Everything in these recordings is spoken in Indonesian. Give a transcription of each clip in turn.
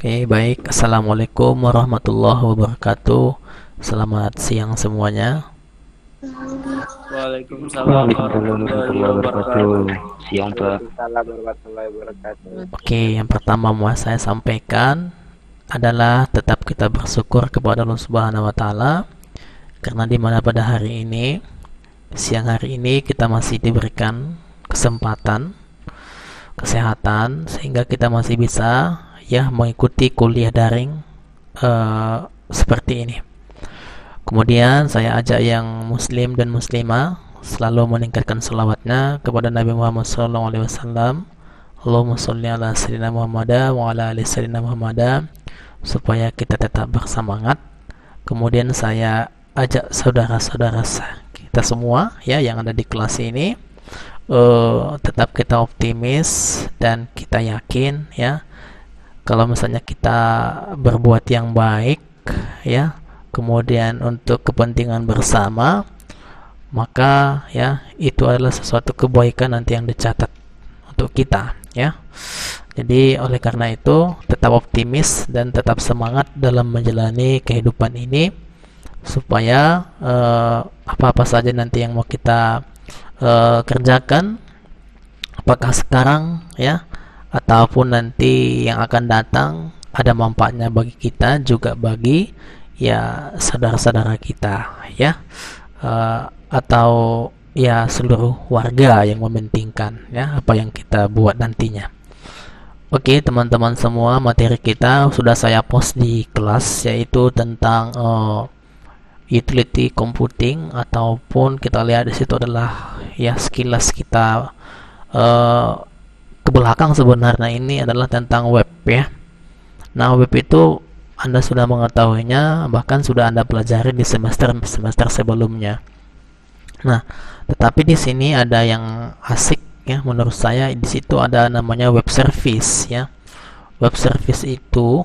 Oke, baik. Assalamualaikum warahmatullahi wabarakatuh. Selamat siang semuanya. Waalaikumsalam Waalaikumsalam warahmatullahi warahmatullahi wabarakatuh. wabarakatuh. Siang Pak. Waalaikumsalam warahmatullahi wabarakatuh. Oke, yang pertama mau saya sampaikan adalah tetap kita bersyukur kepada Allah Subhanahu wa taala karena di mana pada hari ini, siang hari ini kita masih diberikan kesempatan kesehatan sehingga kita masih bisa mengikuti kuliah daring seperti ini. Kemudian saya ajak yang muslim dan muslimah selalu meningkatkan selawatnya kepada Nabi Muhammad SAW. Allahumma sholli ala sayyidina Muhammad wa ala ali sayyidina Muhammad, supaya kita tetap bersemangat. Kemudian saya ajak saudara-saudara kita semua yang ada di kelas ini, tetap kita optimis dan kita yakin kalau misalnya kita berbuat yang baik kemudian untuk kepentingan bersama, maka itu adalah sesuatu kebaikan nanti yang dicatat untuk kita Jadi oleh karena itu tetap optimis dan tetap semangat dalam menjalani kehidupan ini, supaya apa-apa saja nanti yang mau kita kerjakan, apakah sekarang ataupun nanti yang akan datang, ada manfaatnya bagi kita juga bagi saudara-saudara kita atau seluruh warga yang mementingkan apa yang kita buat nantinya. Oke teman-teman semua, materi kita sudah saya post di kelas, yaitu tentang utility computing, ataupun kita lihat di situ adalah sekilas kita ke belakang. Sebenarnya ini adalah tentang web Nah, web itu Anda sudah mengetahuinya, bahkan sudah Anda pelajari di semester sebelumnya. Nah, tetapi di sini ada yang asik menurut saya. Di situ ada namanya web service Web service itu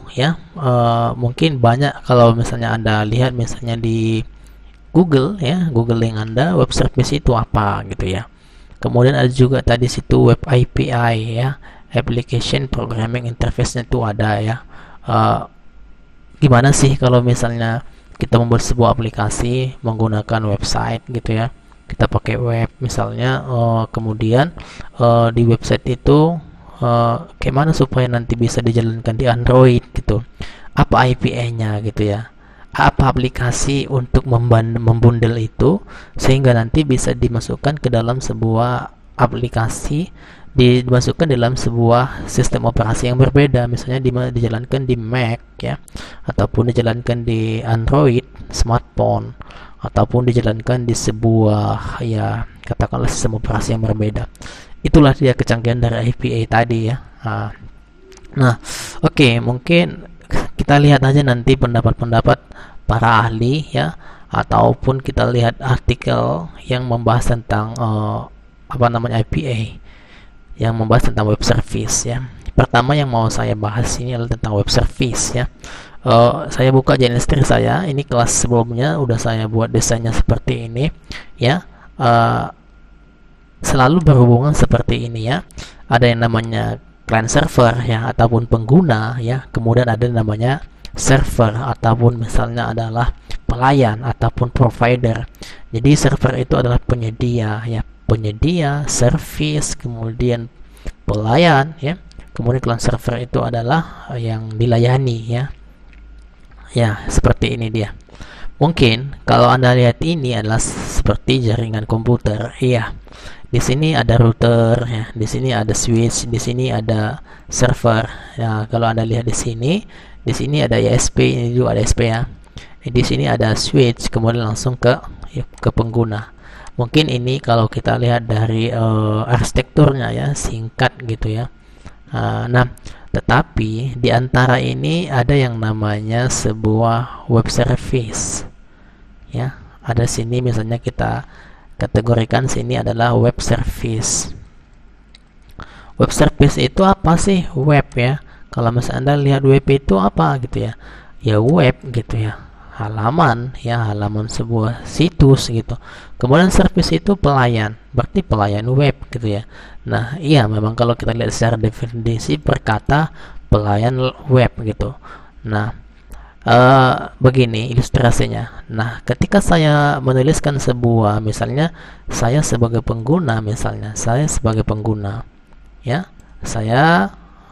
mungkin banyak kalau misalnya Anda lihat misalnya di Google Google link Anda, web service itu apa gitu Kemudian ada juga tadi situ web API Application Programming Interface-nya itu ada gimana sih kalau misalnya kita membuat sebuah aplikasi menggunakan website gitu kita pakai web misalnya, kemudian di website itu kayak mana supaya nanti bisa dijalankan di Android gitu, apa API-nya gitu apa aplikasi untuk membundle itu sehingga nanti bisa dimasukkan ke dalam sebuah aplikasi, dimasukkan dalam sebuah sistem operasi yang berbeda, misalnya dijalankan di Mac ataupun dijalankan di Android smartphone, ataupun dijalankan di sebuah katakanlah sistem operasi yang berbeda. Itulah dia kecanggihan dari API tadi Nah, oke, mungkin kita lihat aja nanti pendapat-pendapat para ahli ataupun kita lihat artikel yang membahas tentang API, yang membahas tentang web service Pertama yang mau saya bahas ini adalah tentang web service saya buka Genestry saya. Ini kelas sebelumnya udah saya buat desainnya seperti ini selalu berhubungan seperti ini Ada yang namanya client server ataupun pengguna kemudian ada yang namanya server ataupun misalnya adalah pelayan ataupun provider. Jadi server itu adalah penyedia penyedia service, kemudian pelayan kemudian client server itu adalah yang dilayani seperti ini dia. Mungkin kalau Anda lihat ini adalah seperti jaringan komputer. Di sini ada router di sini ada switch, di sini ada server. Kalau Anda lihat di sini ada ISP, ini juga ada ISP Di sini ada switch, kemudian langsung ke pengguna. Mungkin ini kalau kita lihat dari arsitekturnya singkat gitu Nah, tetapi di antara ini ada yang namanya sebuah web service ada sini misalnya kita kategorikan sini adalah web service. Web service itu apa sih? Web Kalau misalnya Anda lihat web itu apa gitu web gitu halaman halaman sebuah situs gitu. Kemudian service itu pelayan, berarti pelayan web gitu Nah, memang kalau kita lihat secara definisi berkata pelayan web gitu. Nah, begini ilustrasinya. Nah, ketika saya menuliskan sebuah, misalnya saya sebagai pengguna, ya, saya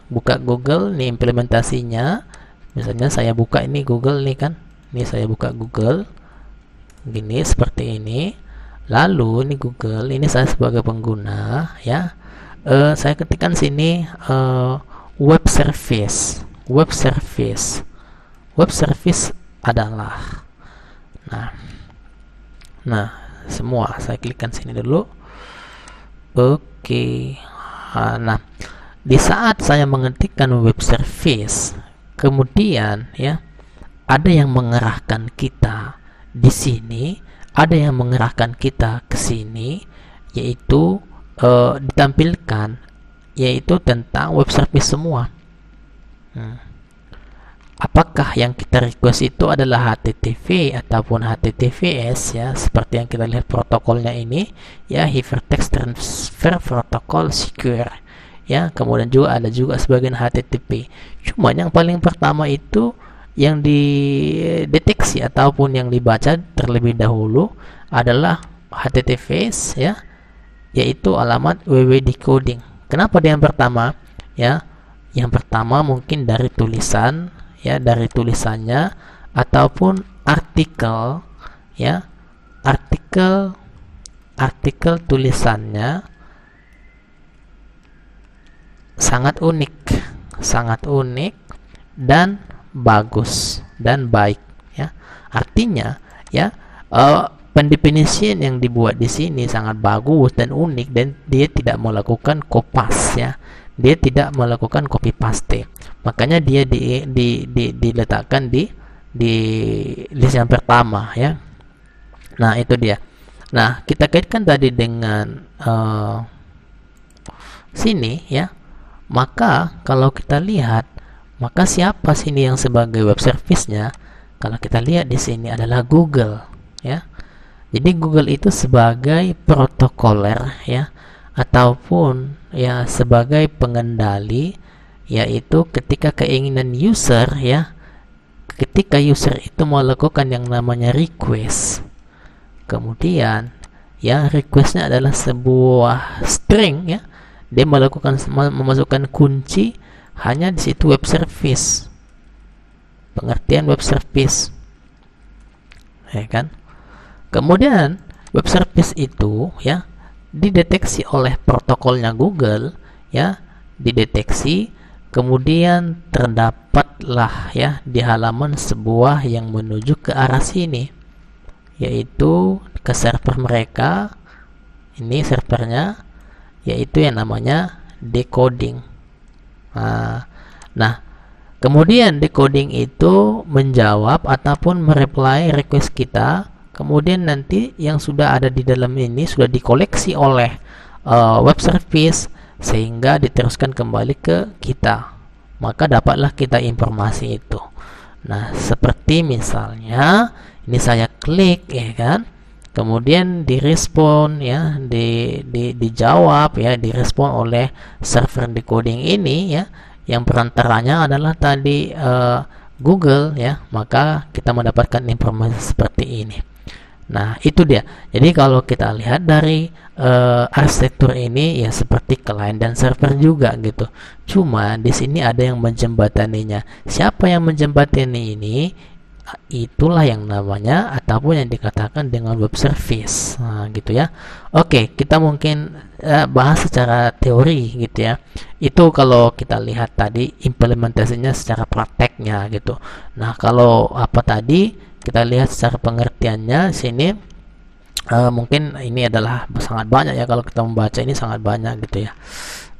buka Google, nih implementasinya. Misalnya saya buka ini Google nih kan, ini saya buka Google, gini seperti ini. Lalu ini Google, ini saya sebagai pengguna, ya. Saya ketikkan sini web service adalah, nah semua saya klikkan sini dulu. Oke. Nah, di saat saya mengetikkan web service, kemudian ya ada yang mengerahkan kita di sini, ada yang mengerahkan kita ke sini, yaitu ditampilkan, yaitu tentang web service semua. Apakah yang kita request itu adalah HTTP ataupun HTTPS, ya, seperti yang kita lihat protokolnya ini, ya, Hypertext Transfer Protocol Secure, ya. Kemudian juga ada juga sebagian HTTP. Cuma yang paling pertama itu yang dideteksi ataupun yang dibaca terlebih dahulu adalah HTTPS, ya, yaitu alamat www decoding. Kenapa dia yang pertama? Ya, yang pertama mungkin dari tulisan, ya, dari tulisannya ataupun artikel, ya, artikel tulisannya sangat unik dan bagus dan baik, ya. Artinya, ya, pendefinisian yang dibuat di sini sangat bagus dan unik, dan dia tidak melakukan kopas, ya, dia tidak melakukan copy paste. Makanya dia diletakkan di list yang pertama, ya. Nah, itu dia. Nah, kita kaitkan tadi dengan sini, ya. Maka kalau kita lihat, maka siapa sini yang sebagai web service-nya? Kalau kita lihat di sini adalah Google, ya. Jadi Google itu sebagai protokoler, ya, ataupun ya sebagai pengendali, yaitu ketika keinginan user, ya, ketika user itu melakukan yang namanya request, kemudian ya requestnya adalah sebuah string, ya, dia memasukkan kunci hanya di situ web service, pengertian web service, ya kan. Kemudian web service itu, ya, dideteksi oleh protokolnya Google, ya, dideteksi, kemudian terdapatlah, ya, di halaman sebuah yang menuju ke arah sini, yaitu ke server mereka. Ini servernya, yaitu yang namanya decoding. Nah, kemudian decoding itu menjawab ataupun mereply request kita. Kemudian nanti yang sudah ada di dalam ini sudah dikoleksi oleh web service sehingga diteruskan kembali ke kita. Maka dapatlah kita informasi itu. Nah, seperti misalnya ini saya klik, ya kan. Kemudian direspon, ya, dijawab, ya, direspon oleh server decoding ini, ya, yang perantaranya adalah tadi Google, ya. Maka kita mendapatkan informasi seperti ini. Nah, itu dia. Jadi kalau kita lihat dari arsitektur ini, ya, seperti client dan server juga gitu. Cuma di sini ada yang menjembataninya. Siapa yang menjembatani ini? Itulah yang namanya ataupun yang dikatakan dengan web service. Nah, gitu ya. Oke, kita mungkin bahas secara teori gitu ya. Itu kalau kita lihat tadi implementasinya secara prakteknya gitu. Nah, kalau apa tadi kita lihat secara pengertiannya sini, mungkin ini adalah sangat banyak, ya, kalau kita membaca ini sangat banyak gitu ya.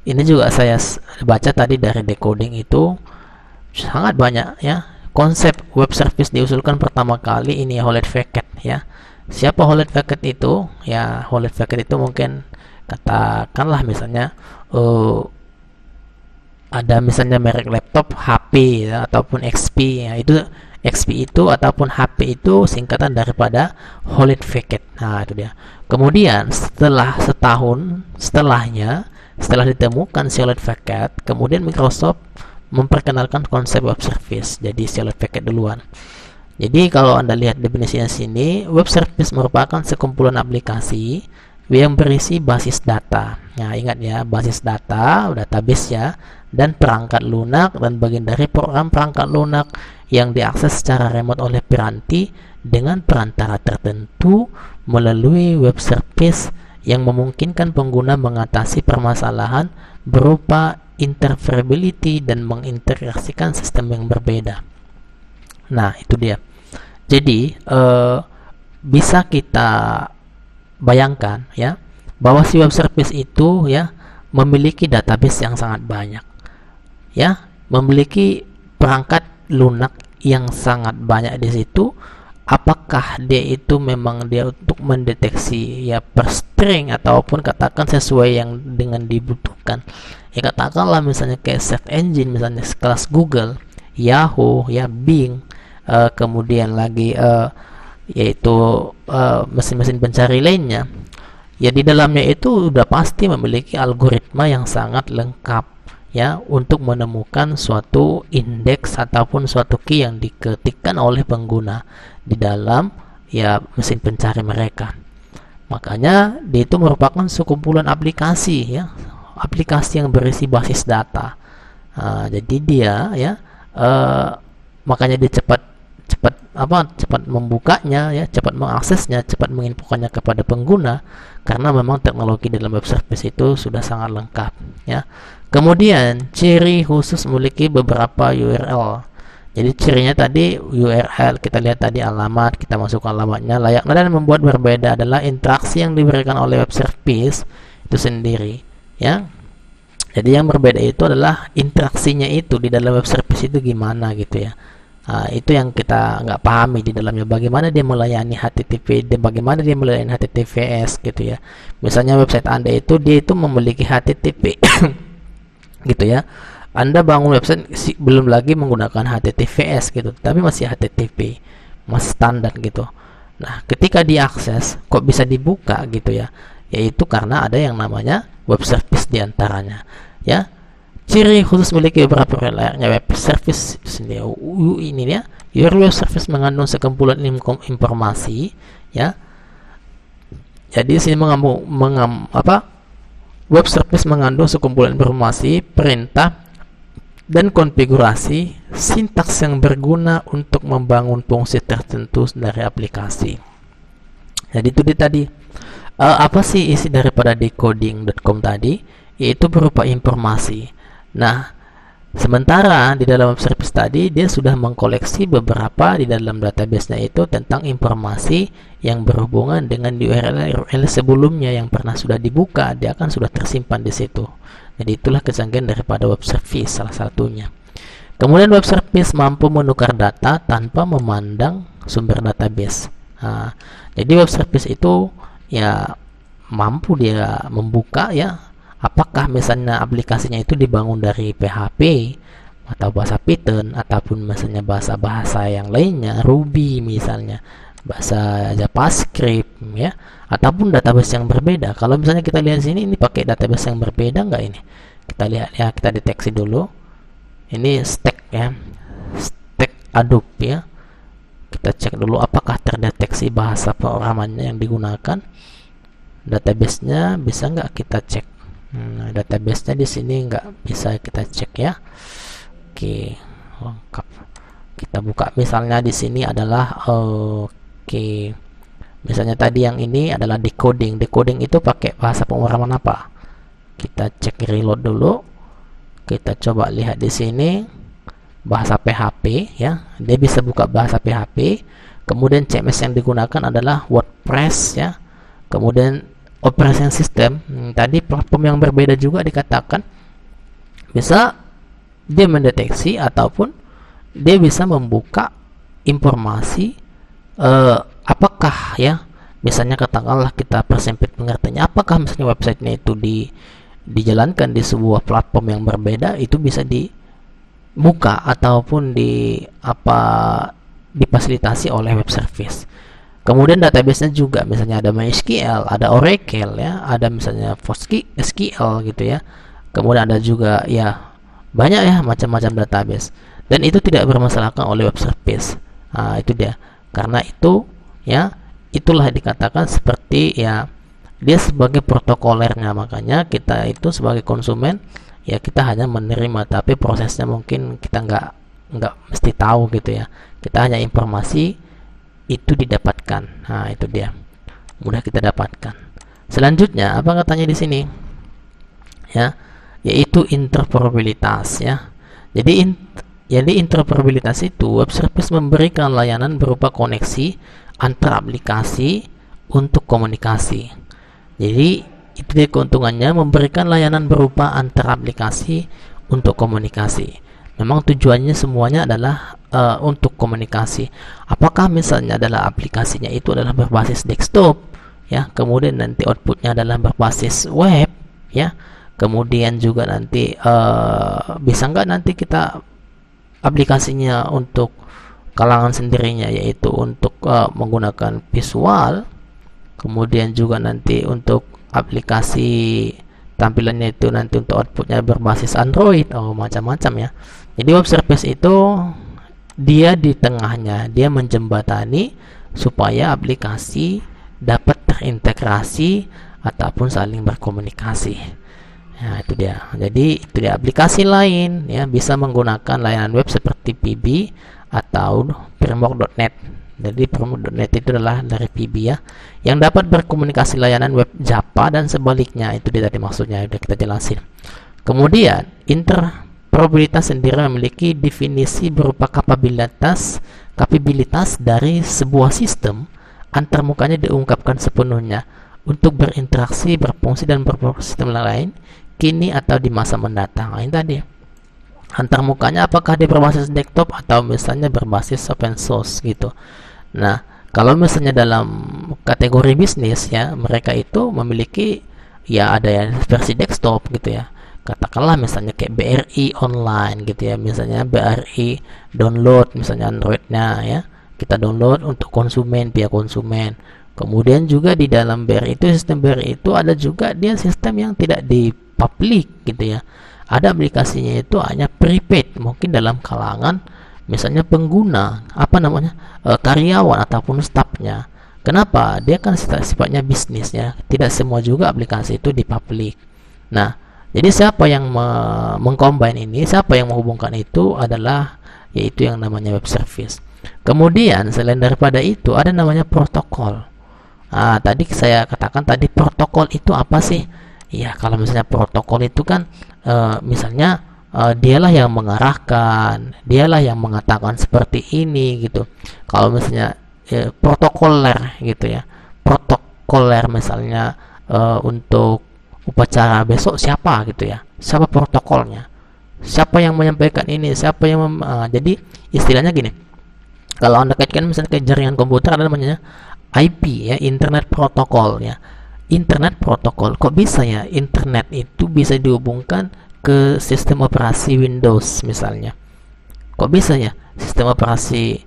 Ini juga saya baca tadi dari decoding itu sangat banyak, ya. Konsep web service diusulkan pertama kali ini Hewlett Packard, ya. Siapa Hewlett Packard itu? Ya, Hewlett Packard itu mungkin katakanlah misalnya ada misalnya merek laptop HP, ya, ataupun XP, ya. Itu XP itu ataupun HP itu singkatan daripada Hewlett Packard. Nah, itu dia. Kemudian setelah setahun setelah ditemukan si Hewlett Packard, kemudian Microsoft memperkenalkan konsep web service. Jadi shallow packet duluan. Jadi kalau Anda lihat definisinya sini, web service merupakan sekumpulan aplikasi yang berisi basis data. Nah, ingat ya, basis data, database ya, dan perangkat lunak dan bagian dari program perangkat lunak yang diakses secara remote oleh piranti dengan perantara tertentu melalui web service yang memungkinkan pengguna mengatasi permasalahan berupa interoperability dan mengintegrasikan sistem yang berbeda. Nah, itu dia. Jadi bisa kita bayangkan ya bahwa si web service itu ya memiliki database yang sangat banyak, ya memiliki perangkat lunak yang sangat banyak di situ. Apakah dia itu memang dia untuk mendeteksi ya per string ataupun katakan sesuai yang dengan dibutuhkan. Ya katakanlah misalnya kayak search engine, misalnya kelas Google, Yahoo, ya Bing, kemudian lagi yaitu mesin-mesin pencari lainnya. Ya di dalamnya itu udah pasti memiliki algoritma yang sangat lengkap ya untuk menemukan suatu indeks ataupun suatu key yang diketikkan oleh pengguna di dalam ya mesin pencari mereka. Makanya dia itu merupakan sekumpulan aplikasi ya, aplikasi yang berisi basis data. Jadi dia ya makanya dia cepat membukanya ya, cepat mengaksesnya, cepat menginfokannya kepada pengguna karena memang teknologi dalam web service itu sudah sangat lengkap ya. Kemudian ciri khusus memiliki beberapa URL. Jadi cirinya tadi URL, kita lihat tadi alamat, kita masuk alamatnya. Layaknya dan membuat berbeda adalah interaksi yang diberikan oleh web service itu sendiri ya. Jadi yang berbeda itu adalah interaksinya itu di dalam web service itu gimana gitu ya. Itu yang kita nggak pahami di dalamnya, bagaimana dia melayani HTTP dan bagaimana dia melayani HTTPS gitu ya. Misalnya website Anda itu dia itu memiliki HTTP gitu ya. Anda bangun website belum lagi menggunakan HTTPS gitu, tapi masih HTTP, masih standar gitu. Nah, ketika diakses kok bisa dibuka gitu ya, yaitu karena ada yang namanya web service diantaranya ya. Ciri khusus memiliki beberapa layaknya web service sendiri ini ya. Your web service mengandung sekumpulan informasi ya. Jadi sini web service mengandung sekumpulan informasi, perintah dan konfigurasi sintaks yang berguna untuk membangun fungsi tertentu dari aplikasi. Jadi itu tadi apa sih isi daripada decoding.com tadi, yaitu berupa informasi. Nah, sementara di dalam web service tadi dia sudah mengkoleksi beberapa di dalam database-nya itu tentang informasi yang berhubungan dengan URL sebelumnya yang pernah sudah dibuka, dia akan sudah tersimpan di situ. Jadi itulah kecanggihan daripada web service salah satunya. Kemudian web service mampu menukar data tanpa memandang sumber database. Jadi web service itu ya mampu dia membuka ya. Apakah misalnya aplikasinya itu dibangun dari PHP atau bahasa Python ataupun misalnya bahasa-bahasa yang lainnya, Ruby misalnya, bahasa JavaScript ya, ataupun database yang berbeda. Kalau misalnya kita lihat sini ini pakai database yang berbeda nggak ini? Kita lihat ya, kita deteksi dulu. Ini stack ya, stack Hadoop ya. Kita cek dulu apakah terdeteksi bahasa pemrogramannya yang digunakan. Database-nya bisa nggak kita cek? Database-nya di sini nggak bisa kita cek ya. Oke, lengkap. Kita buka misalnya di sini adalah oke. Misalnya tadi yang ini adalah decoding. Decoding itu pakai bahasa pemrograman apa? Kita cek reload dulu. Kita coba lihat di sini bahasa PHP ya. Dia bisa buka bahasa PHP. Kemudian CMS yang digunakan adalah WordPress ya. Kemudian operation system, tadi platform yang berbeda juga dikatakan bisa dia mendeteksi ataupun dia bisa membuka informasi apakah ya, misalnya katakanlah kita persempit pengertiannya, apakah misalnya websitenya itu dijalankan di sebuah platform yang berbeda, itu bisa dibuka ataupun difasilitasi oleh web service. Kemudian database-nya juga misalnya ada MySQL, ada Oracle ya, ada misalnya PostgreSQL gitu ya. Kemudian ada juga ya banyak ya macam-macam database, dan itu tidak bermasalahkan oleh web service. Nah, itu dia. Karena itu ya, itulah dikatakan seperti ya, dia sebagai protokolernya. Makanya kita itu sebagai konsumen ya, kita hanya menerima, tapi prosesnya mungkin kita nggak mesti tahu gitu ya. Kita hanya informasi itu didapatkan. Nah, itu dia, mudah kita dapatkan. Selanjutnya apa katanya di sini ya, yaitu interoperabilitas ya. Jadi interoperabilitas itu, web service memberikan layanan berupa koneksi antar aplikasi untuk komunikasi. Jadi itu dia keuntungannya, memberikan layanan berupa antar aplikasi untuk komunikasi. Memang tujuannya semuanya adalah untuk komunikasi. Apakah misalnya adalah aplikasinya itu adalah berbasis desktop ya, kemudian nanti outputnya adalah berbasis web ya, kemudian juga nanti bisa nggak nanti kita aplikasinya untuk kalangan sendirinya, yaitu untuk menggunakan visual, kemudian juga nanti untuk aplikasi tampilannya itu nanti untuk outputnya berbasis Android, macam-macam ya. Jadi web service itu dia di tengahnya, dia menjembatani supaya aplikasi dapat terintegrasi ataupun saling berkomunikasi. Nah, itu dia. Jadi itu dia, aplikasi lain ya bisa menggunakan layanan web seperti PB atau framework.net. Jadi framework.net itu adalah dari PB ya, yang dapat berkomunikasi layanan web Java dan sebaliknya. Itu dia tadi maksudnya, sudah kita jelasin. Kemudian interoperabilitas sendiri memiliki definisi berupa kapabilitas dari sebuah sistem antarmukanya diungkapkan sepenuhnya untuk berinteraksi, berfungsi dan bersistem lain kini atau di masa mendatang. Ini tadi antarmukanya apakah dia berbasis desktop atau misalnya berbasis open source gitu. Nah, kalau misalnya dalam kategori bisnis ya, mereka itu memiliki ya ada yang versi desktop gitu ya. Katakanlah misalnya kayak BRI online gitu ya, misalnya BRI download misalnya Androidnya ya, kita download untuk konsumen, pihak konsumen. Kemudian juga di dalam BRI itu, sistem BRI itu ada juga dia sistem yang tidak di public gitu ya. Ada aplikasinya itu hanya prepaid, mungkin dalam kalangan misalnya pengguna, karyawan ataupun stafnya. Kenapa? Dia kan sifatnya bisnisnya, tidak semua juga aplikasi itu di public. Nah, jadi siapa yang mengcombine ini, siapa yang menghubungkan itu adalah yaitu yang namanya web service. Kemudian selain daripada itu ada namanya protokol. Tadi saya katakan tadi, protokol itu apa sih? Ya, kalau misalnya protokol itu kan misalnya dialah yang mengarahkan, dialah yang mengatakan seperti ini gitu. Kalau misalnya protokoler gitu ya, protokoler misalnya untuk upacara besok siapa gitu ya, siapa protokolnya, siapa yang menyampaikan ini, siapa yang jadi istilahnya gini, kalau Anda kaitkan misalnya ke jaringan komputer ada namanya IP ya, internet protokol ya. Internet protokol, kok bisa ya internet itu bisa dihubungkan ke sistem operasi Windows misalnya? Kok bisa ya sistem operasi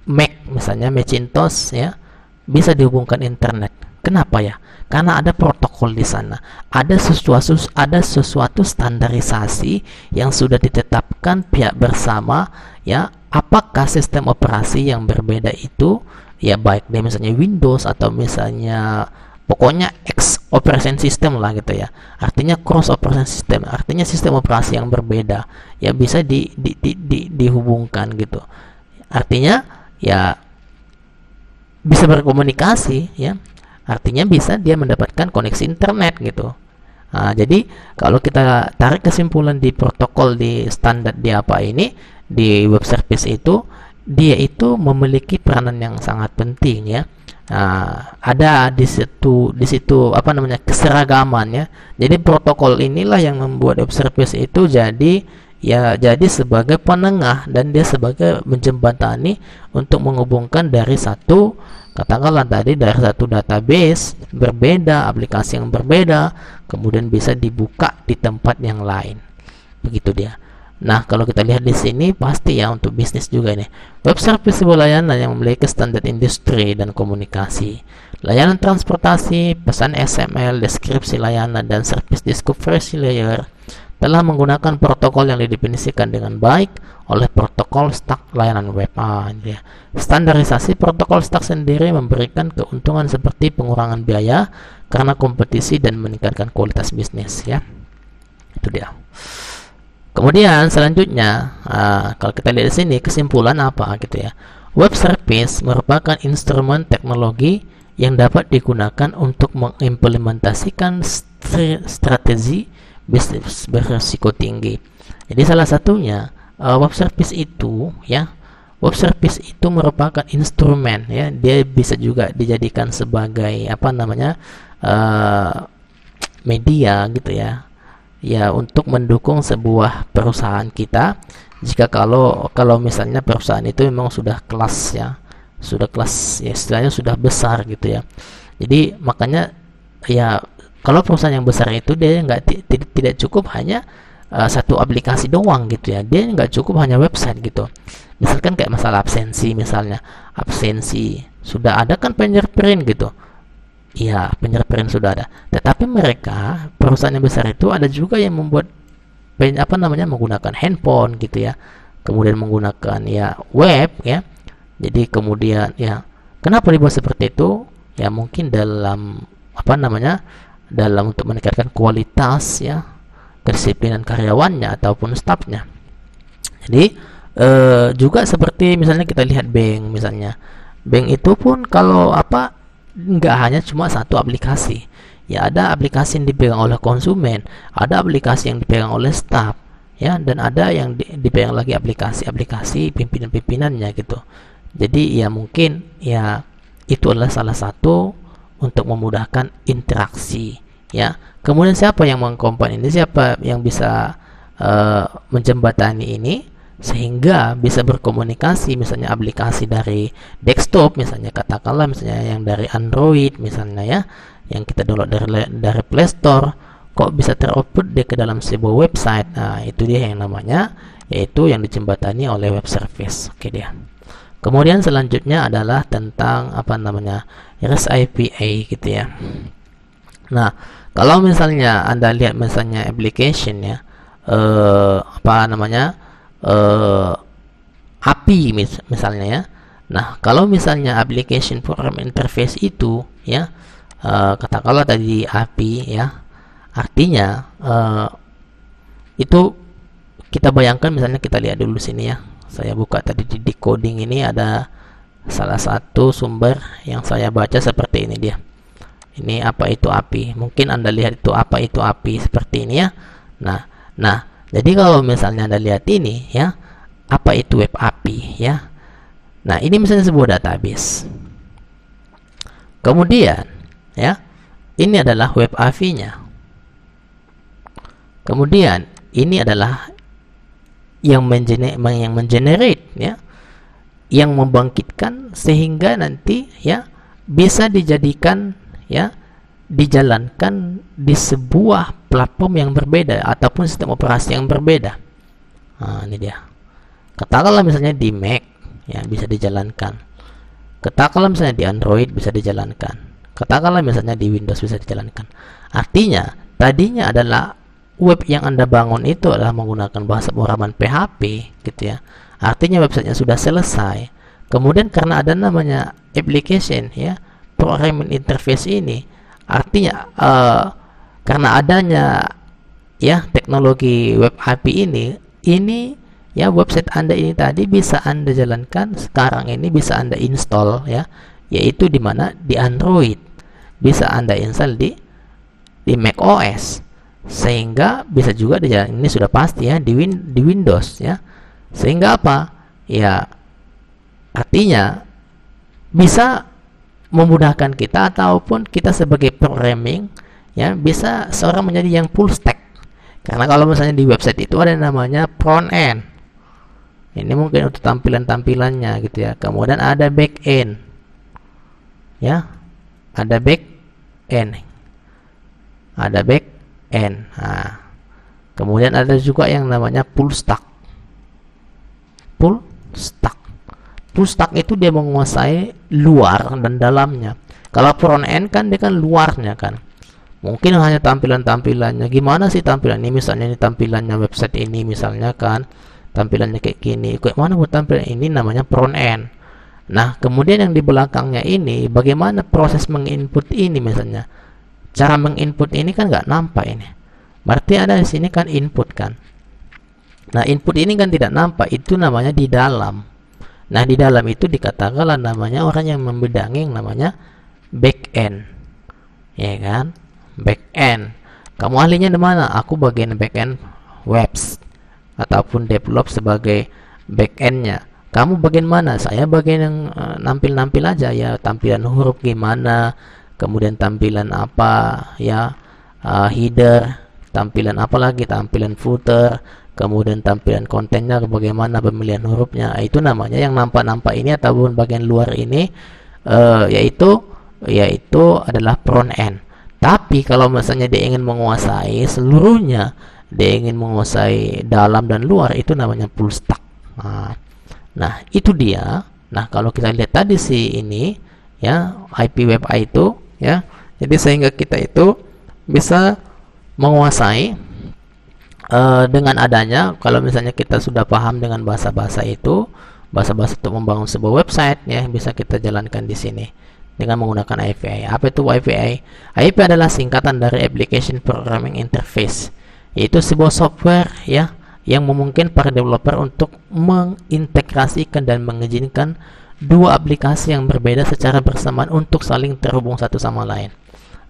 Mac misalnya, Macintosh ya, bisa dihubungkan internet? Kenapa ya? Karena ada protokol di sana, ada sesuatu standarisasi yang sudah ditetapkan pihak bersama ya. Apakah sistem operasi yang berbeda itu ya, baik dia misalnya Windows atau misalnya pokoknya X operation system lah gitu ya, artinya cross operation system, artinya sistem operasi yang berbeda ya, bisa dihubungkan gitu, artinya ya bisa berkomunikasi ya, artinya bisa dia mendapatkan koneksi internet gitu. Jadi kalau kita tarik kesimpulan di protokol, di standar di apa ini, di web service itu, dia itu memiliki peranan yang sangat penting ya. Ada di situ keseragaman ya. Jadi protokol inilah yang membuat web service itu jadi sebagai penengah, dan dia sebagai menjembatani untuk menghubungkan dari satu, katakanlah tadi dari satu database berbeda, aplikasi yang berbeda, kemudian bisa dibuka di tempat yang lain. Begitu dia. Nah, kalau kita lihat di sini pasti ya untuk bisnis juga ini. Web service sebuah layanan yang memiliki standar industri dan komunikasi. Layanan transportasi, pesan XML, deskripsi layanan, dan service discovery layer telah menggunakan protokol yang didefinisikan dengan baik oleh protokol stack layanan web. Ya. Standarisasi protokol stack sendiri memberikan keuntungan seperti pengurangan biaya karena kompetisi dan meningkatkan kualitas bisnis ya. Itu dia. Kemudian selanjutnya, kalau kita lihat di sini kesimpulan apa gitu ya. Web service merupakan instrumen teknologi yang dapat digunakan untuk mengimplementasikan strategi bisnis berisiko tinggi. Jadi salah satunya web service itu ya, web service itu merupakan instrumen ya. Dia bisa juga dijadikan sebagai apa namanya media gitu ya. Ya, untuk mendukung sebuah perusahaan kita jika kalau misalnya perusahaan itu memang sudah kelas ya, sudah kelas ya, istilahnya sudah besar gitu ya. Jadi makanya ya kalau perusahaan yang besar itu dia tidak cukup hanya satu aplikasi doang gitu ya, dia nggak cukup hanya website gitu. Misalkan kayak masalah absensi, misalnya absensi sudah ada kan fingerprint gitu. Iya, fingerprint sudah ada. Tetapi mereka perusahaan yang besar itu ada juga yang membuat menggunakan handphone gitu ya. Kemudian menggunakan ya web ya. Jadi kemudian ya kenapa dibuat seperti itu? Ya mungkin dalam dalam untuk meningkatkan kualitas ya kedisiplinan karyawannya ataupun stafnya. Jadi juga seperti misalnya kita lihat bank misalnya. Bank itu pun kalau nggak hanya cuma satu aplikasi ya, ada aplikasi yang dipegang oleh konsumen, ada aplikasi yang dipegang oleh staff ya, dan ada yang dipegang lagi aplikasi pimpinan-pimpinannya gitu. Jadi ya mungkin ya itu adalah salah satu untuk memudahkan interaksi ya. Kemudian siapa yang mengcombine ini, siapa yang bisa menjembatani ini sehingga bisa berkomunikasi, misalnya aplikasi dari desktop misalnya, katakanlah misalnya yang dari Android misalnya ya, yang kita download dari Play Store, kok bisa teroutput dia ke dalam sebuah website. Nah itu dia yang namanya, yaitu yang dijembatani oleh web service. Oke dia. Kemudian selanjutnya adalah tentang REST API gitu ya. Nah kalau misalnya Anda lihat misalnya application ya, API misalnya ya. Nah, kalau misalnya application program interface itu ya, katakanlah tadi API ya, artinya itu kita bayangkan misalnya, kita lihat dulu sini ya. Saya buka tadi di decoding ini, ada salah satu sumber yang saya baca seperti ini dia. Ini apa itu API? Mungkin Anda lihat itu apa itu API seperti ini ya. Nah, jadi kalau misalnya Anda lihat ini ya, apa itu web API ya. Nah, ini misalnya sebuah database. Kemudian ya, ini adalah web API-nya. Kemudian ini adalah yang mengenerate ya, yang membangkitkan sehingga nanti ya bisa dijadikan ya, dijalankan di sebuah platform yang berbeda ataupun sistem operasi yang berbeda. Nah, ini dia. Katakanlah misalnya di Mac ya bisa dijalankan. Katakanlah misalnya di Android bisa dijalankan. Katakanlah misalnya di Windows bisa dijalankan. Artinya tadinya adalah web yang Anda bangun itu adalah menggunakan bahasa pemrograman PHP gitu ya. Artinya websitenya sudah selesai. Kemudian karena ada namanya application ya, programming interface ini, artinya karena adanya ya teknologi web API ini ya, website Anda ini tadi bisa Anda jalankan sekarang ini, bisa Anda install ya, yaitu di mana di Android, bisa Anda install di Mac OS, sehingga bisa juga dijalankan, ini sudah pasti ya, di Windows ya. Sehingga apa ya, artinya bisa memudahkan kita ataupun kita sebagai programming ya, bisa seorang menjadi yang full stack. Karena kalau misalnya di website itu ada namanya front end, ini mungkin untuk tampilannya gitu ya. Kemudian ada back end ya, ada back end. Nah, kemudian ada juga yang namanya full stack full stack itu dia menguasai luar dan dalamnya. Kalau front end kan dia kan luarnya kan. Mungkin hanya tampilannya. Gimana sih tampilan ini? Misalnya ini tampilannya website ini misalnya kan. Tampilannya kayak gini. Kayak mana buat tampilan ini, namanya front end. Nah, kemudian yang di belakangnya ini bagaimana proses menginput ini misalnya. Cara menginput ini kan nggak nampak ini. Berarti ada di sini kan input kan. Nah, input ini kan tidak nampak, itu namanya di dalam. Nah, di dalam itu dikatakanlah namanya orang yang membidangi yang namanya back end. Ya kan? Back end. Kamu ahlinya di mana? Aku bagian back end webs ataupun develop sebagai back endnya. Kamu bagian mana? Saya bagian yang nampil-nampil aja ya, tampilan huruf gimana, kemudian tampilan apa ya, header, tampilan apa lagi, tampilan footer, kemudian tampilan kontennya bagaimana, pemilihan hurufnya. Itu namanya yang nampak-nampak ini ataupun bagian luar ini yaitu adalah front end. Tapi kalau misalnya dia ingin menguasai seluruhnya, dia ingin menguasai dalam dan luar, itu namanya full stack. Nah, itu dia. Nah, kalau kita lihat tadi ini ya, IP web itu ya. Jadi sehingga kita itu bisa menguasai dengan adanya, kalau misalnya kita sudah paham dengan bahasa-bahasa itu, bahasa-bahasa untuk membangun sebuah website ya, bisa kita jalankan di sini dengan menggunakan API. Apa itu API? API adalah singkatan dari Application Programming Interface, yaitu sebuah software ya yang memungkinkan para developer untuk mengintegrasikan dan mengizinkan dua aplikasi yang berbeda secara bersamaan untuk saling terhubung satu sama lain.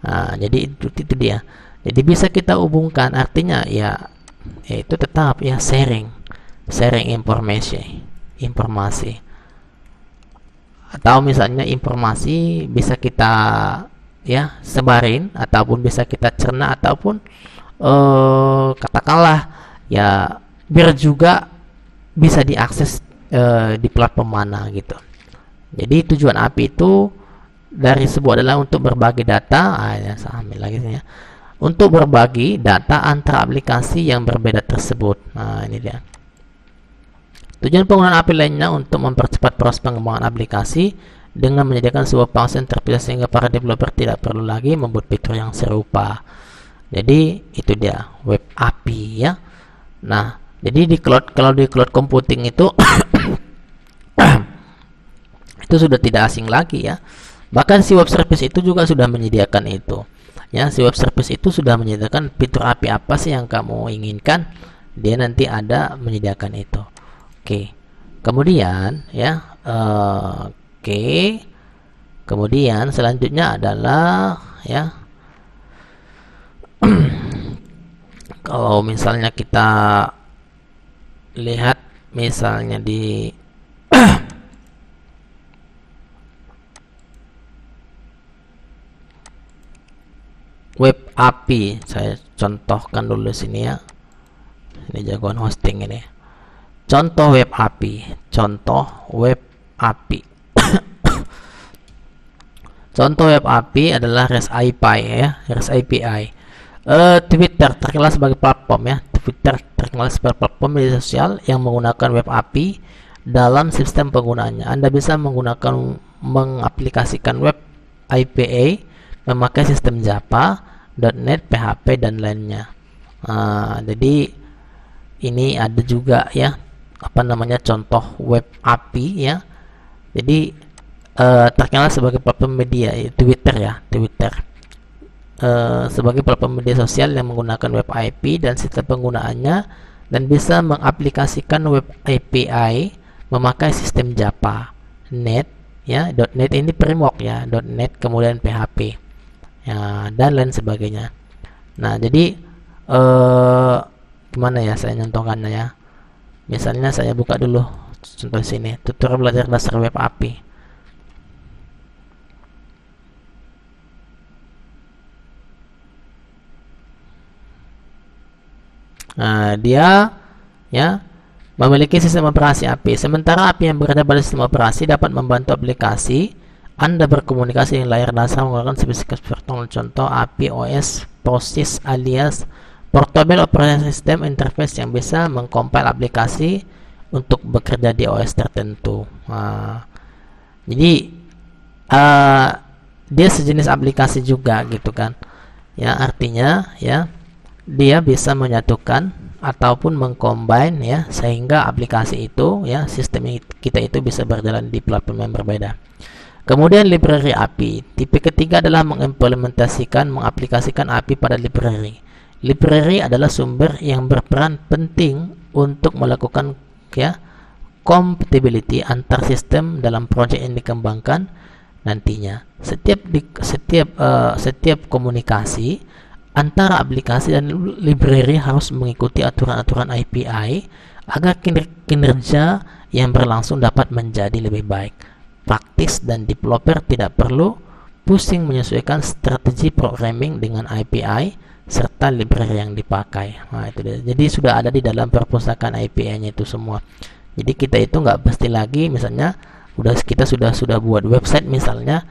Nah, jadi itu dia. Jadi bisa kita hubungkan, artinya ya itu tetap ya sharing informasi. Atau misalnya informasi bisa kita ya sebarin ataupun bisa kita cerna ataupun katakanlah ya biar juga bisa diakses di platform mana gitu. Jadi tujuan API itu dari sebuah adalah untuk berbagi data, untuk berbagi data antara aplikasi yang berbeda tersebut. Nah, ini dia. Tujuan penggunaan API lainnya untuk mempercepat proses pengembangan aplikasi dengan menyediakan sebuah function terpisah sehingga para developer tidak perlu lagi membuat fitur yang serupa. Jadi itu dia web API ya. Nah, jadi kalau di cloud computing itu itu sudah tidak asing lagi ya. Bahkan si web service itu juga sudah menyediakan itu. Ya, si web service itu sudah menyediakan fitur API apa sih yang kamu inginkan, dia nanti ada menyediakan itu. Oke. Kemudian ya, kemudian selanjutnya adalah ya kalau misalnya kita lihat misalnya di web API, saya contohkan dulu sini ya. Ini jagoan hosting ini. Contoh web API. Contoh web API adalah REST API ya, REST API. Twitter terkenal sebagai platform ya. Twitter terkenal sebagai platform media sosial yang menggunakan web API dalam sistem penggunaannya. Anda bisa mengaplikasikan web API memakai sistem Java, .NET, PHP dan lainnya. Jadi ini ada juga ya contoh web API ya. Jadi terkenal sebagai platform media Twitter ya, sebagai platform media sosial yang menggunakan web API dan sistem penggunaannya dan bisa mengaplikasikan web API memakai sistem Java, .NET ya, .NET ini framework ya, .NET kemudian PHP ya, dan lain sebagainya. Nah, jadi gimana ya saya nyontohkannya ya. Misalnya saya buka dulu contoh sini, tutorial belajar dasar web API. Nah, dia ya memiliki sistem operasi API. Sementara API yang berada pada sistem operasi dapat membantu aplikasi Anda berkomunikasi dengan layar dasar menggunakan spesifikasi virtual. Contoh API OS POSIX alias Portable Operating System Interface yang bisa mengcompile aplikasi untuk bekerja di OS tertentu. Jadi dia sejenis aplikasi juga gitu kan. Ya, artinya ya dia bisa menyatukan ataupun mengcombine ya, sehingga aplikasi itu ya, sistem kita itu bisa berjalan di platform yang berbeda. Kemudian library API. Tipe ketiga adalah mengaplikasikan API pada library. Library adalah sumber yang berperan penting untuk melakukan ya compatibility antar sistem dalam proyek yang dikembangkan nantinya. Setiap komunikasi antara aplikasi dan library harus mengikuti aturan-aturan API agar kinerja yang berlangsung dapat menjadi lebih baik, praktis, dan developer tidak perlu pusing menyesuaikan strategi programming dengan API serta library yang dipakai. Nah, itu dia. Jadi sudah ada di dalam perpustakaan API-nya itu semua. Jadi kita itu nggak mesti lagi, misalnya kita sudah buat website misalnya,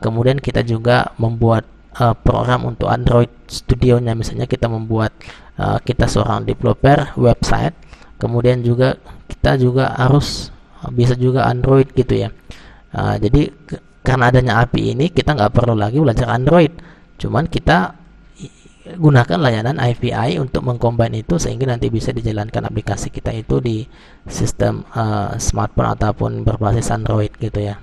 kemudian kita juga membuat program untuk Android Studio-nya, misalnya kita membuat kita seorang developer website, kemudian juga kita juga harus bisa juga Android gitu ya. Jadi karena adanya API ini kita nggak perlu lagi belajar Android, cuman kita gunakan layanan API untuk mengcombine itu sehingga nanti bisa dijalankan aplikasi kita itu di sistem smartphone ataupun berbasis Android gitu ya.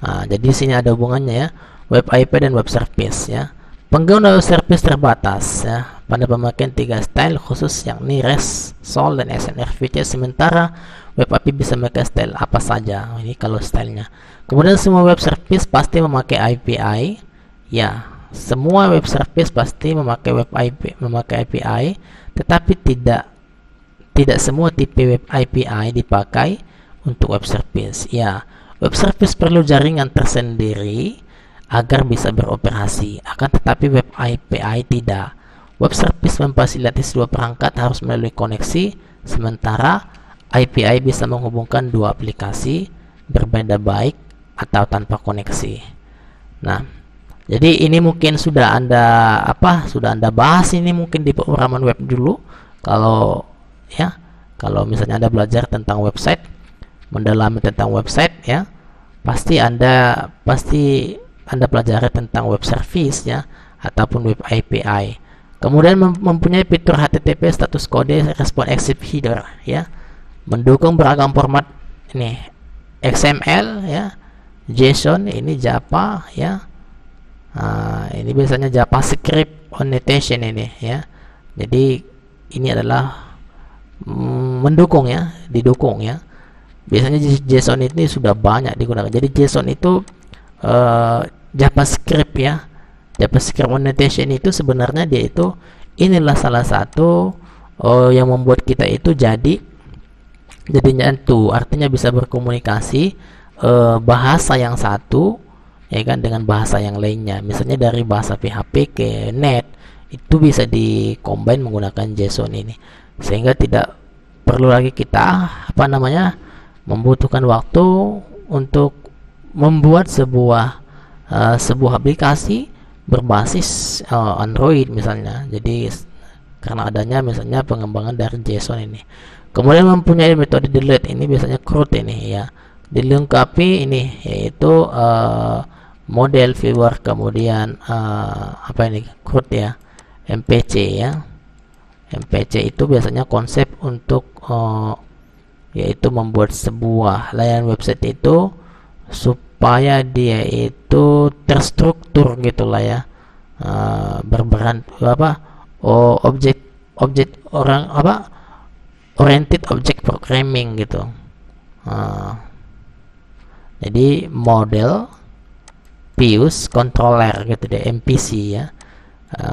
Jadi di sini ada hubungannya ya, web API dan web service ya. Pengguna web service terbatas ya pada pemakaian 3 style khusus, yakni REST, SOL, dan XML feature, sementara web API bisa memakai style apa saja. Ini kalau stylenya. Kemudian semua web service pasti memakai API ya. Semua web service pasti memakai API, tetapi tidak semua tipe web API dipakai untuk web service. Ya, web service perlu jaringan tersendiri agar bisa beroperasi. Akan tetapi web API tidak. Web service memfasilitasi dua perangkat harus melalui koneksi, sementara API bisa menghubungkan dua aplikasi berbeda baik atau tanpa koneksi. Nah, jadi ini mungkin sudah Anda bahas ini mungkin di pemrograman web dulu. Kalau misalnya Anda belajar tentang website, mendalami tentang website ya, pasti Anda pelajari tentang web service ya, ataupun web API. Kemudian mempunyai fitur HTTP status kode response exit header ya, mendukung beragam format ini, XML ya, JSON, ini Java ya. Ini biasanya JavaScript annotation ini ya. Jadi ini adalah didukung ya. Biasanya JSON ini sudah banyak digunakan. Jadi JSON itu JavaScript ya. JavaScript annotation itu sebenarnya dia itu inilah salah satu yang membuat kita itu jadinya itu artinya bisa berkomunikasi bahasa yang satu ya kan dengan bahasa yang lainnya, misalnya dari bahasa PHP ke net itu bisa dikombin menggunakan JSON ini, sehingga tidak perlu lagi kita membutuhkan waktu untuk membuat sebuah aplikasi berbasis Android misalnya. Jadi karena adanya misalnya pengembangan dari JSON ini. Kemudian mempunyai metode delete, ini biasanya CRUD ini ya, dilengkapi ini yaitu model viewer, kemudian CRUD ya, MPC ya. MPC itu biasanya konsep untuk yaitu membuat sebuah layanan website itu supaya dia itu terstruktur gitulah ya, oriented object programming gitu. Jadi model views controller gitu deh, MPC ya,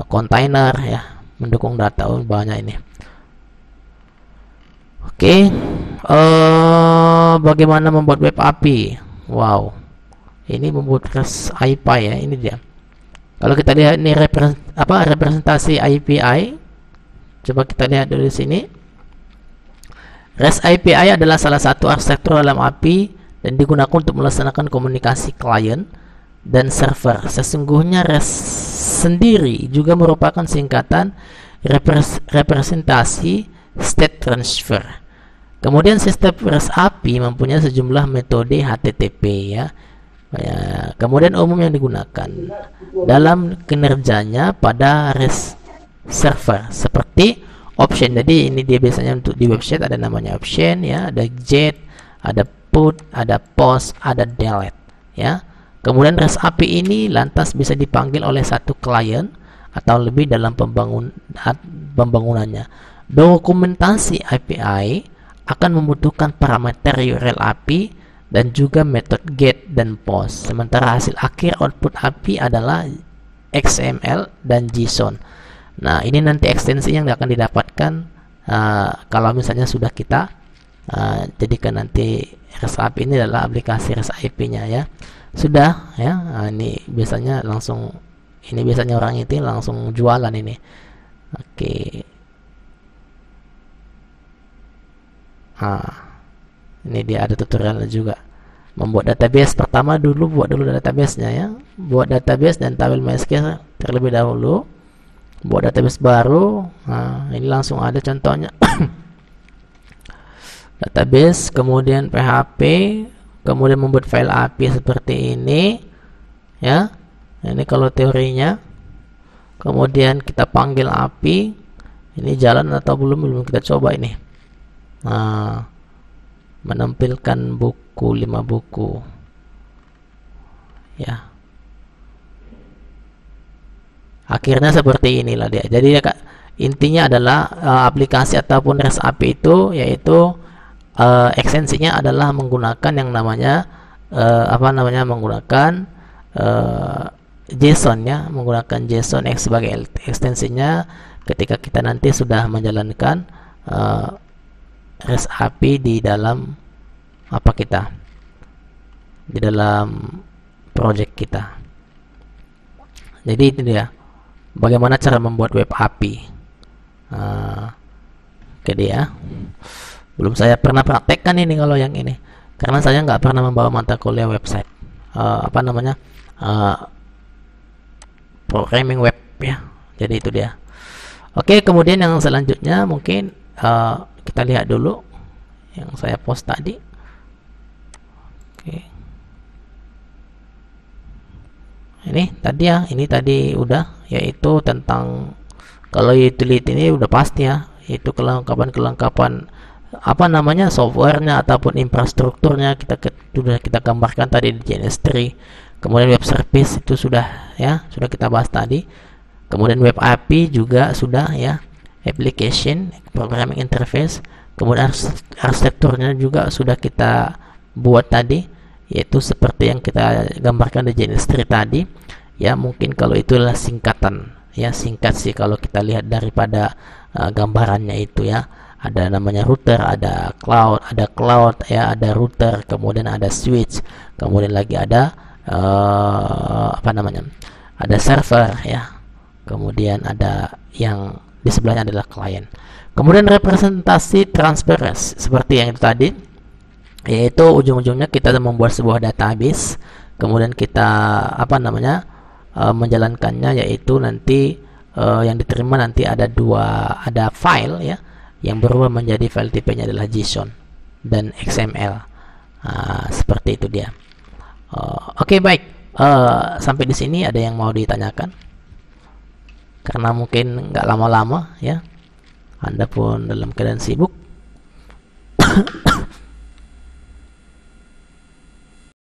container ya, mendukung data banyak ini. Oke, bagaimana membuat web API? Wow, ini membuat REST API ya, ini dia. Kalau kita lihat ini representasi API, coba kita lihat dari sini. REST API adalah salah satu arsitektur dalam API dan digunakan untuk melaksanakan komunikasi klien dan server. Sesungguhnya REST sendiri juga merupakan singkatan representasi state transfer. Kemudian sistem REST API mempunyai sejumlah metode HTTP ya. Kemudian umum yang digunakan dalam kinerjanya pada REST server seperti option. Jadi ini dia biasanya untuk di website ada namanya option ya, ada get, ada put, ada post, ada delete ya. Kemudian REST API ini lantas bisa dipanggil oleh satu klien atau lebih dalam pembangunannya. Dokumentasi API akan membutuhkan parameter URL API dan juga metode get dan post. Sementara hasil akhir output API adalah XML dan JSON. Nah, ini nanti ekstensi yang akan didapatkan kalau misalnya sudah kita jadikan nanti REST API ini adalah aplikasi REST API-nya ya. Sudah ya. Ini biasanya langsung, ini biasanya orang itu langsung jualan ini. Oke. Ini dia ada tutorialnya juga. Membuat database pertama dulu, buat dulu database-nya ya. Buat database dan tabel MySQL terlebih dahulu. Buat database baru. Nah, ini langsung ada contohnya. Database, kemudian PHP, kemudian membuat file API seperti ini ya. Ini kalau teorinya. Kemudian kita panggil API. Ini jalan atau belum kita coba ini. Nah, menampilkan buku 5 buku ya. Akhirnya seperti inilah dia. Jadi ya, intinya adalah aplikasi ataupun REST API itu yaitu ekstensinya adalah menggunakan yang namanya menggunakan JSON ya, menggunakan JSON sebagai ekstensinya ketika kita nanti sudah menjalankan REST API di dalam di dalam project kita. Jadi itu dia bagaimana cara membuat web API. Oke dia. Belum saya pernah praktekkan ini kalau yang ini, karena saya nggak pernah membawa mata kuliah website programming web ya. Jadi itu dia. Oke, kemudian yang selanjutnya mungkin kita lihat dulu yang saya post tadi. Oke. Ini tadi udah, yaitu tentang kalau utility ini udah pasti ya, itu kelengkapan softwarenya ataupun infrastrukturnya sudah kita gambarkan tadi di JNS3. Kemudian web service itu sudah kita bahas tadi. Kemudian web API juga sudah ya, application programming interface. Kemudian arsitekturnya juga sudah kita buat tadi, yaitu seperti yang kita gambarkan di JNS3 tadi ya. Mungkin kalau itulah singkatan ya, singkat sih kalau kita lihat daripada gambarannya itu ya. Ada namanya router, ada cloud ya, ada router, kemudian ada switch, kemudian lagi ada ada server ya, kemudian ada yang di sebelahnya adalah klien. Kemudian representasi transparency seperti yang itu tadi, yaitu ujung-ujungnya kita membuat sebuah database, kemudian kita menjalankannya, yaitu nanti yang diterima nanti ada file ya, yang berubah menjadi file tipenya adalah JSON dan XML. Seperti itu dia. Oke, baik. Sampai di sini ada yang mau ditanyakan? Karena mungkin nggak lama-lama ya. Anda pun dalam keadaan sibuk.